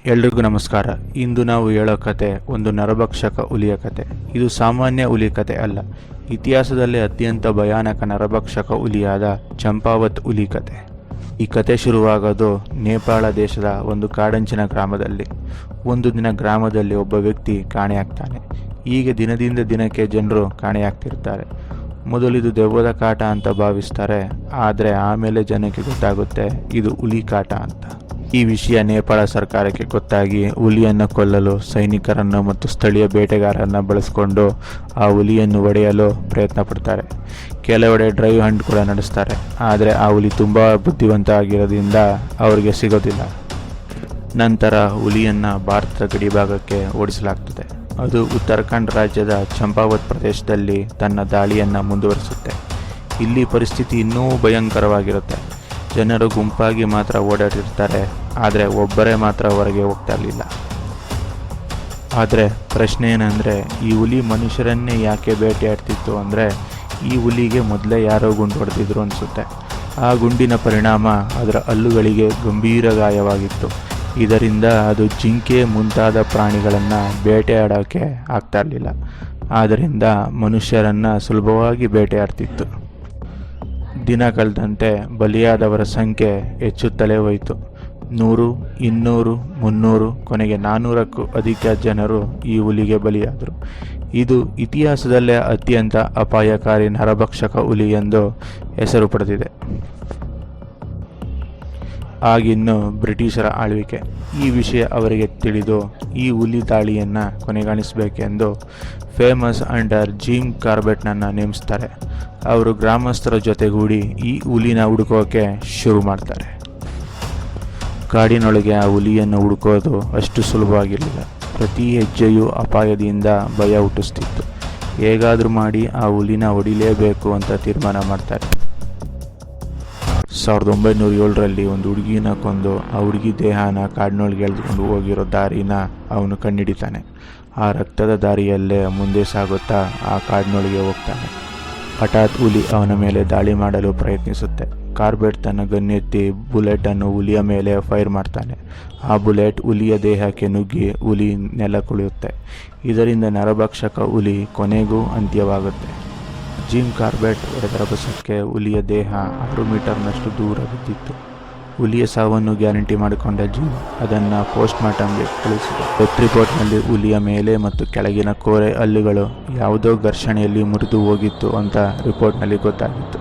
ಎಲ್ರಿಗೂ ನಮಸ್ಕಾರ. ಇಂದು ನಾವು ಹೇಳೋ ಕತೆ ಒಂದು ನರಭಕ್ಷಕ ಹುಲಿಯ ಕತೆ. ಇದು ಸಾಮಾನ್ಯ ಹುಲಿ ಕತೆ ಅಲ್ಲ, ಇತಿಹಾಸದಲ್ಲೇ ಅತ್ಯಂತ ಭಯಾನಕ ನರಭಕ್ಷಕ ಹುಲಿಯಾದ ಚಂಪಾವತ್ ಹುಲಿ ಕತೆ. ಈ ಕತೆ ಶುರುವಾಗೋದು ನೇಪಾಳ ದೇಶದ ಒಂದು ಕಾಡಂಚಿನ ಗ್ರಾಮದಲ್ಲಿ. ಒಂದು ದಿನ ಗ್ರಾಮದಲ್ಲಿ ಒಬ್ಬ ವ್ಯಕ್ತಿ ಕಾಣೆಯಾಗ್ತಾನೆ. ಹೀಗೆ ದಿನದಿಂದ ದಿನಕ್ಕೆ ಜನರು ಕಾಣೆಯಾಗ್ತಿರ್ತಾರೆ. ಮೊದಲಿದು ದೆವ್ವದ ಕಾಟ ಅಂತ ಭಾವಿಸ್ತಾರೆ, ಆದರೆ ಆಮೇಲೆ ಜನಕ್ಕೆ ಗೊತ್ತಾಗುತ್ತೆ ಇದು ಹುಲಿ ಕಾಟ ಅಂತ. ಈ ವಿಷಯ ನೇಪಾಳ ಸರ್ಕಾರಕ್ಕೆ ಗೊತ್ತಾಗಿ ಹುಲಿಯನ್ನು ಕೊಲ್ಲಲು ಸೈನಿಕರನ್ನು ಮತ್ತು ಸ್ಥಳೀಯ ಬೇಟೆಗಾರರನ್ನು ಬಳಸಿಕೊಂಡು ಆ ಹುಲಿಯನ್ನು ಹೊಡೆಯಲು ಪ್ರಯತ್ನ ಪಡ್ತಾರೆ. ಕೆಲವೆಡೆ ಡ್ರೈವ್ ಹಂಟ್ ಕೂಡ ನಡೆಸ್ತಾರೆ, ಆದರೆ ಆ ಹುಲಿ ತುಂಬ ಬುದ್ಧಿವಂತ ಆಗಿರೋದ್ರಿಂದ ಅವರಿಗೆ ಸಿಗೋದಿಲ್ಲ. ನಂತರ ಹುಲಿಯನ್ನು ಭಾರತದ ಗಡಿಭಾಗಕ್ಕೆ ಓಡಿಸಲಾಗ್ತದೆ. ಅದು ಉತ್ತರಾಖಂಡ್ ರಾಜ್ಯದ ಚಂಪಾವತ್ ಪ್ರದೇಶದಲ್ಲಿ ತನ್ನ ದಾಳಿಯನ್ನು ಮುಂದುವರಿಸುತ್ತೆ. ಇಲ್ಲಿ ಪರಿಸ್ಥಿತಿ ಇನ್ನೂ ಭಯಂಕರವಾಗಿರುತ್ತೆ. ಜನರು ಗುಂಪಾಗಿ ಮಾತ್ರ ಓಡಾಡಿರ್ತಾರೆ, ಆದರೆ ಒಬ್ಬರೇ ಮಾತ್ರ ಹೊರಗೆ ಹೋಗ್ತಾ ಇರಲಿಲ್ಲ. ಆದರೆ ಪ್ರಶ್ನೆ ಏನಂದರೆ, ಈ ಹುಲಿ ಮನುಷ್ಯರನ್ನೇ ಯಾಕೆ ಬೇಟೆಯಾಡ್ತಿತ್ತು ಅಂದರೆ, ಈ ಹುಲಿಗೆ ಮೊದಲೇ ಯಾರೋ ಗುಂಡು ಹೊಡೆದಿದ್ರು ಅನಿಸುತ್ತೆ. ಆ ಗುಂಡಿನ ಪರಿಣಾಮ ಅದರ ಹಲ್ಲುಗಳಿಗೆ ಗಂಭೀರ ಗಾಯವಾಗಿತ್ತು. ಇದರಿಂದ ಅದು ಜಿಂಕೆ ಮುಂತಾದ ಪ್ರಾಣಿಗಳನ್ನು ಬೇಟೆಯಾಡೋಕ್ಕೆ ಆಗ್ತಾ ಇರಲಿಲ್ಲ. ಆದ್ದರಿಂದ ಮನುಷ್ಯರನ್ನು ಸುಲಭವಾಗಿ ಬೇಟೆಯಾಡ್ತಿತ್ತು. ದಿನ ಕಳೆದಂತೆ ಬಲಿಯಾದವರ ಸಂಖ್ಯೆ ಹೆಚ್ಚುತ್ತಲೇ ಹೋಯಿತು. 100, 200, 300, ಕೊನೆಗೆ 400ಕ್ಕೂ ಅಧಿಕ ಜನರು ಈ ಹುಲಿಗೆ ಬಲಿಯಾದರು. ಇದು ಇತಿಹಾಸದಲ್ಲೇ ಅತ್ಯಂತ ಅಪಾಯಕಾರಿ ನರಭಕ್ಷಕ ಹುಲಿ ಎಂದು ಹೆಸರು ಪಡೆದಿದೆ. ಆಗಿನ್ನು ಬ್ರಿಟಿಷರ ಆಳ್ವಿಕೆ. ಈ ವಿಷಯ ಅವರಿಗೆ ತಿಳಿದು ಈ ಹುಲಿ ದಾಳಿಯನ್ನು ಕೊನೆಗಾಣಿಸಬೇಕೆಂದು ಫೇಮಸ್ ಅಂಡರ್ ಜಿಮ್ ಕಾರ್ಬೆಟ್ನನ್ನು ನೇಮಿಸ್ತಾರೆ. ಅವರು ಗ್ರಾಮಸ್ಥರ ಜೊತೆಗೂಡಿ ಈ ಹುಲಿನ ಹುಡುಕೋಕೆ ಶುರು ಮಾಡ್ತಾರೆ. ಕಾಡಿನೊಳಗೆ ಆ ಹುಲಿಯನ್ನು ಹುಡುಕೋದು ಅಷ್ಟು ಸುಲಭವಾಗಿರಲಿಲ್ಲ. ಪ್ರತಿ ಹೆಜ್ಜೆಯೂ ಅಪಾಯದಿಂದ ಭಯ ಹುಟ್ಟಿಸ್ತಿತ್ತು. ಹೇಗಾದರೂ ಮಾಡಿ ಆ ಹುಲಿನ ಹೊಡಿಲೇಬೇಕು ಅಂತ ತೀರ್ಮಾನ ಮಾಡ್ತಾರೆ. 1907ರಲ್ಲಿ ಒಂದು ಹುಡುಗಿನ ಕೊಂದು ಆ ಹುಡುಗಿ ದೇಹನ ಕಾಡಿನೊಳಗೆ ಎಳೆದುಕೊಂಡು ಹೋಗಿರೋ ದಾರಿನ ಅವನು ಕಂಡುಹಿಡಿತಾನೆ. ಆ ರಕ್ತದ ದಾರಿಯಲ್ಲೇ ಮುಂದೆ ಸಾಗುತ್ತಾ ಆ ಕಾಡಿನೊಳಗೆ ಹೋಗ್ತಾನೆ. ಹಠಾತ್ ಹುಲಿ ಅವನ ಮೇಲೆ ದಾಳಿ ಮಾಡಲು ಪ್ರಯತ್ನಿಸುತ್ತೆ. ಕಾರ್ಬೆಟ್ ತನ್ನ ಗನ್ನೆತ್ತಿ ಬುಲೆಟನ್ನು ಹುಲಿಯ ಮೇಲೆ ಫೈರ್ ಮಾಡ್ತಾನೆ. ಆ ಬುಲೆಟ್ ಹುಲಿಯ ದೇಹಕ್ಕೆ ನುಗ್ಗಿ ಹುಲಿ ನೆಲ ಕುಳಿಯುತ್ತೆ. ಇದರಿಂದ ನರಭಕ್ಷಕ ಹುಲಿ ಕೊನೆಗೂ ಅಂತ್ಯವಾಗುತ್ತೆ. ಜಿಮ್ ಕಾರ್ಬೆಟ್ ಹೊಡೆದ ರಭಸಕ್ಕೆ ಹುಲಿಯ ದೇಹ 6 ಮೀಟರ್ನಷ್ಟು ದೂರ ಬಿದ್ದಿತ್ತು. ಹುಲಿಯ ಸಾವನ್ನು ಗ್ಯಾರಂಟಿ ಮಾಡಿಕೊಂಡ ಜಿಮ್ ಅದನ್ನು ಪೋಸ್ಟ್ ಮಾರ್ಟಮ್ಗೆ ಕಳಿಸಿದ. ಡೆತ್ ರಿಪೋರ್ಟ್ನಲ್ಲಿ ಹುಲಿಯ ಮೇಲೆ ಮತ್ತು ಕೆಳಗಿನ ಕೋರೆ ಹಲ್ಲುಗಳು ಯಾವುದೋ ಘರ್ಷಣೆಯಲ್ಲಿ ಮುರಿದು ಹೋಗಿತ್ತು ಅಂತ ರಿಪೋರ್ಟ್ನಲ್ಲಿ ಗೊತ್ತಾಗಿತ್ತು.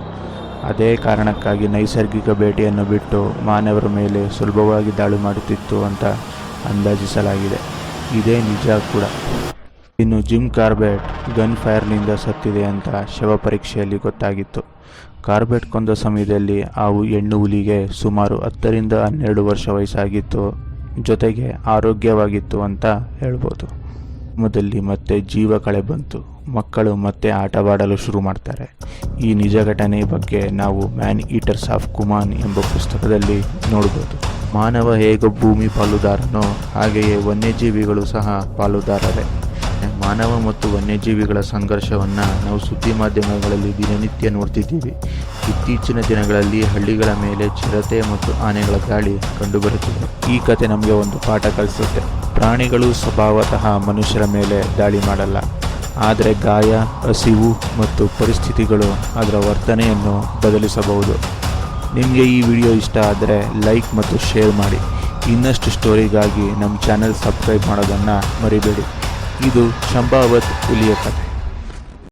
ಅದೇ ಕಾರಣಕ್ಕಾಗಿ ನೈಸರ್ಗಿಕ ಬೇಟೆಯನ್ನು ಬಿಟ್ಟು ಮಾನವರ ಮೇಲೆ ಸುಲಭವಾಗಿ ದಾಳಿ ಮಾಡುತ್ತಿತ್ತು ಅಂತ ಅಂದಾಜಿಸಲಾಗಿದೆ. ಇದೇ ನಿಜ ಕೂಡ. ಇನ್ನು ಜಿಮ್ ಕಾರ್ಬೆಟ್ ಗನ್ ಫೈರ್ನಿಂದ ಸತ್ತಿದೆ ಅಂತ ಶವ ಪರೀಕ್ಷೆಯಲ್ಲಿ ಗೊತ್ತಾಗಿತ್ತು. ಕಾರ್ಬೆಟ್ ಕೊಂದ ಸಮಯದಲ್ಲಿ ಆ ಹೆಣ್ಣು ಹುಲಿಗೆ ಸುಮಾರು 10ರಿಂದ 12 ವರ್ಷ ವಯಸ್ಸಾಗಿತ್ತು, ಜೊತೆಗೆ ಆರೋಗ್ಯವಾಗಿತ್ತು ಅಂತ ಹೇಳ್ಬೋದು. ಗ್ರಾಮದಲ್ಲಿ ಮತ್ತೆ ಜೀವ ಕಳೆ ಬಂತು. ಮಕ್ಕಳು ಮತ್ತೆ ಆಟವಾಡಲು ಶುರು ಮಾಡ್ತಾರೆ. ಈ ನಿಜ ಘಟನೆ ಬಗ್ಗೆ ನಾವು ಮ್ಯಾನ್ ಈಟರ್ಸ್ ಆಫ್ ಕುಮಾನ್ ಎಂಬ ಪುಸ್ತಕದಲ್ಲಿ ನೋಡ್ಬೋದು. ಮಾನವ ಹೇಗೋ ಭೂಮಿ ಪಾಲುದಾರನೋ ಹಾಗೆಯೇ ವನ್ಯಜೀವಿಗಳು ಸಹ ಪಾಲುದಾರರೇ. ಮಾನವ ಮತ್ತು ವನ್ಯಜೀವಿಗಳ ಸಂಘರ್ಷವನ್ನು ನಾವು ಸುದ್ದಿ ಮಾಧ್ಯಮಗಳಲ್ಲಿ ದಿನನಿತ್ಯ ನೋಡ್ತಿದ್ದೀವಿ. ಇತ್ತೀಚಿನ ದಿನಗಳಲ್ಲಿ ಹಳ್ಳಿಗಳ ಮೇಲೆ ಚಿರತೆ ಮತ್ತು ಆನೆಗಳ ದಾಳಿ ಕಂಡುಬರುತ್ತಿದೆ. ಈ ಕತೆ ನಮಗೆ ಒಂದು ಪಾಠ ಕಲಿಸುತ್ತೆ. ಪ್ರಾಣಿಗಳು ಸ್ವಭಾವತಃ ಮನುಷ್ಯರ ಮೇಲೆ ದಾಳಿ ಮಾಡಲ್ಲ, ಆದರೆ ಗಾಯ, ಹಸಿವು ಮತ್ತು ಪರಿಸ್ಥಿತಿಗಳು ಅದರ ವರ್ತನೆಯನ್ನು ಬದಲಿಸಬಹುದು. ನಿಮಗೆ ಈ ವಿಡಿಯೋ ಇಷ್ಟ ಆದರೆ ಲೈಕ್ ಮತ್ತು ಶೇರ್ ಮಾಡಿ. ಇನ್ನಷ್ಟು ಸ್ಟೋರಿಗಾಗಿ ನಮ್ಮ ಚಾನೆಲ್ ಸಬ್ಸ್ಕ್ರೈಬ್ ಮಾಡೋದನ್ನು ಮರಿಬೇಡಿ. ಇದು ಚಂಪಾವತ್ ಹುಲಿಯ ಕತೆ.